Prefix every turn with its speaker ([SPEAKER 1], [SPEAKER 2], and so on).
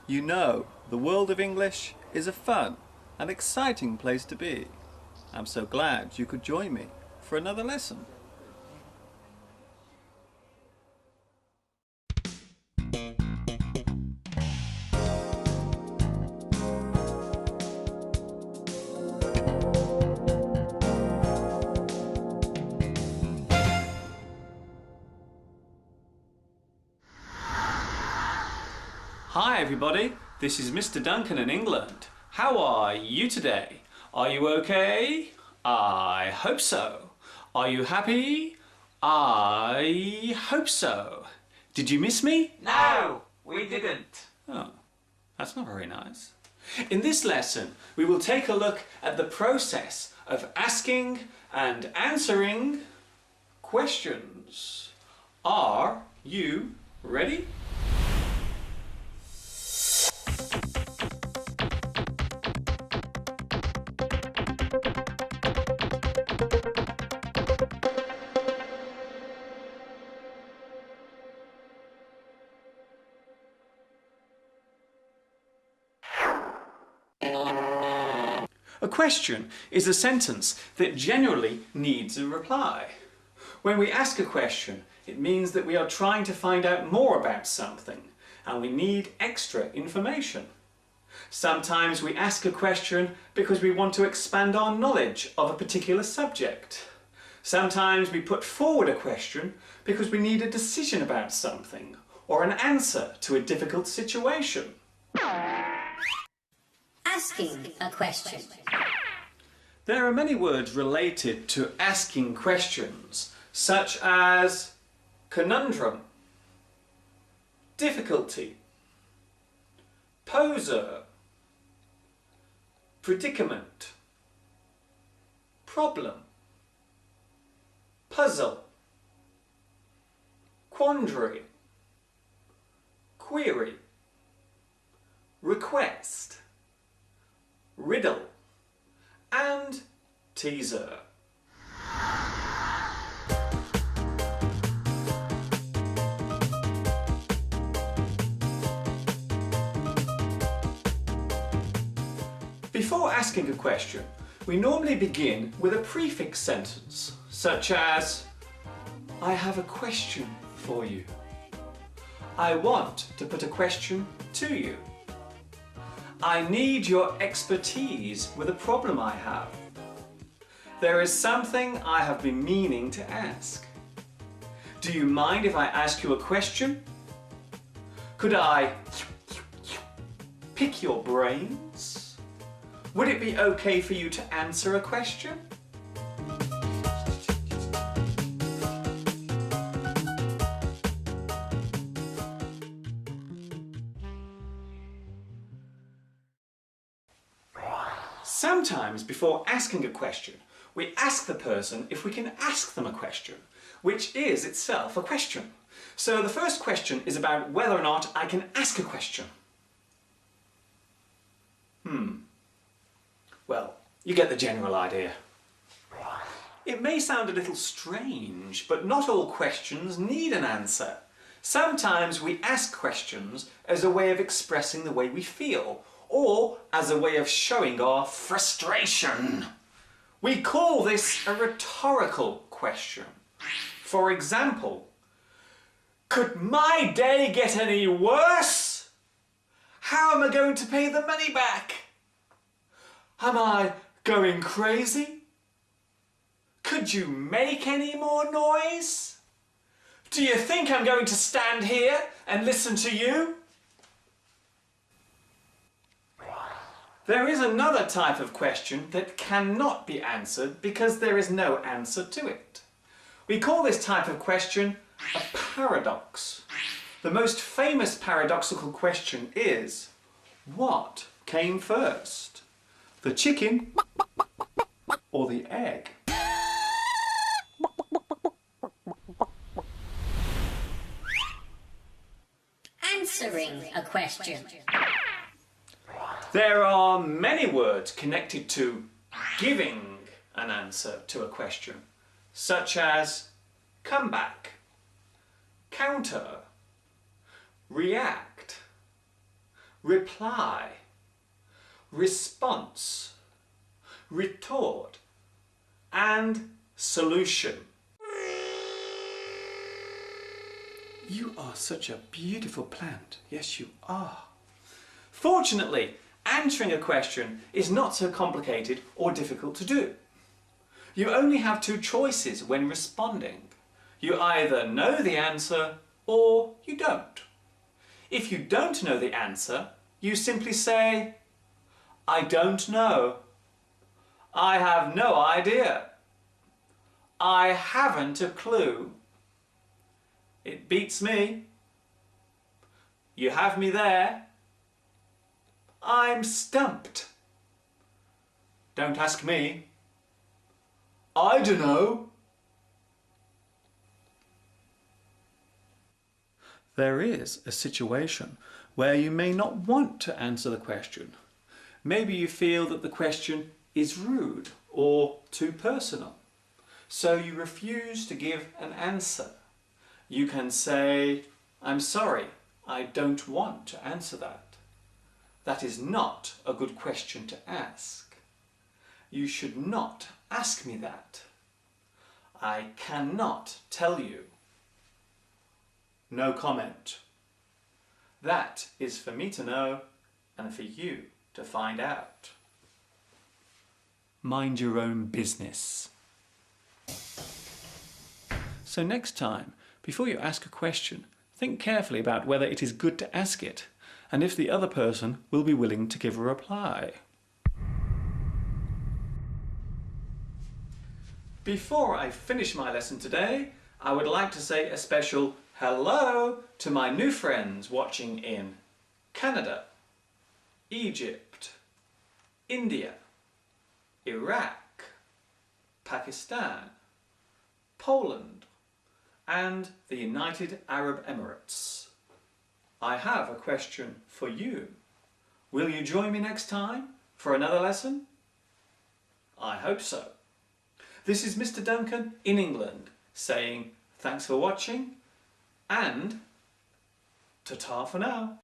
[SPEAKER 1] You know, the world of English is a fun and exciting place to be. I'm so glad you could join me for another lesson. Hi everybody, this is Mr. Duncan in England. How are you today? Are you okay? I hope so. Are you happy? I hope so. Did you miss me?
[SPEAKER 2] No, we didn't.
[SPEAKER 1] Oh, that's not very nice. In this lesson, we will take a look at the process of asking and answering questions. Are you ready? A question is a sentence that generally needs a reply. When we ask a question, it means that we are trying to find out more about something and we need extra information. Sometimes we ask a question because we want to expand our knowledge of a particular subject. Sometimes we put forward a question because we need a decision about something or an answer to a difficult situation.
[SPEAKER 3] Asking a question.
[SPEAKER 1] There are many words related to asking questions, such as conundrum, difficulty, poser, predicament, problem, puzzle, quandary, query, request, riddle, and teaser. Before asking a question, we normally begin with a prefix sentence, such as, I have a question for you. I want to put a question to you. I need your expertise with a problem I have. There is something I have been meaning to ask. Do you mind if I ask you a question? Could I pick your brains? Would it be okay for you to answer a question? Sometimes before asking a question, we ask the person if we can ask them a question, which is itself a question. So the first question is about whether or not I can ask a question. Well, you get the general idea. It may sound a little strange, but not all questions need an answer. Sometimes we ask questions as a way of expressing the way we feel, or as a way of showing our frustration. We call this a rhetorical question. For example, could my day get any worse? How am I going to pay the money back? Am I going crazy? Could you make any more noise? Do you think I'm going to stand here and listen to you? There is another type of question that cannot be answered because there is no answer to it. We call this type of question a paradox. The most famous paradoxical question is, what came first? The chicken or the egg?
[SPEAKER 3] Answering a question.
[SPEAKER 1] There are many words connected to giving an answer to a question, such as comeback, counter, react, reply, response, retort, and solution. You are such a beautiful plant. Yes, you are. Fortunately, answering a question is not so complicated or difficult to do. You only have two choices when responding. You either know the answer or you don't. If you don't know the answer, you simply say, I don't know. I have no idea. I haven't a clue. It beats me. You have me there. I'm stumped. Don't ask me. I dunno. There is a situation where you may not want to answer the question. Maybe you feel that the question is rude or too personal, so you refuse to give an answer. You can say, I'm sorry, I don't want to answer that. That is not a good question to ask. You should not ask me that. I cannot tell you. No comment. That is for me to know and for you to find out. Mind your own business. So next time, before you ask a question, think carefully about whether it is good to ask it and if the other person will be willing to give a reply. Before I finish my lesson today, I would like to say a special hello to my new friends watching in Canada, Egypt, India, Iraq, Pakistan, Poland, and the United Arab Emirates. I have a question for you. Will you join me next time for another lesson? I hope so. This is Mr. Duncan in England saying thanks for watching and ta-ta for now.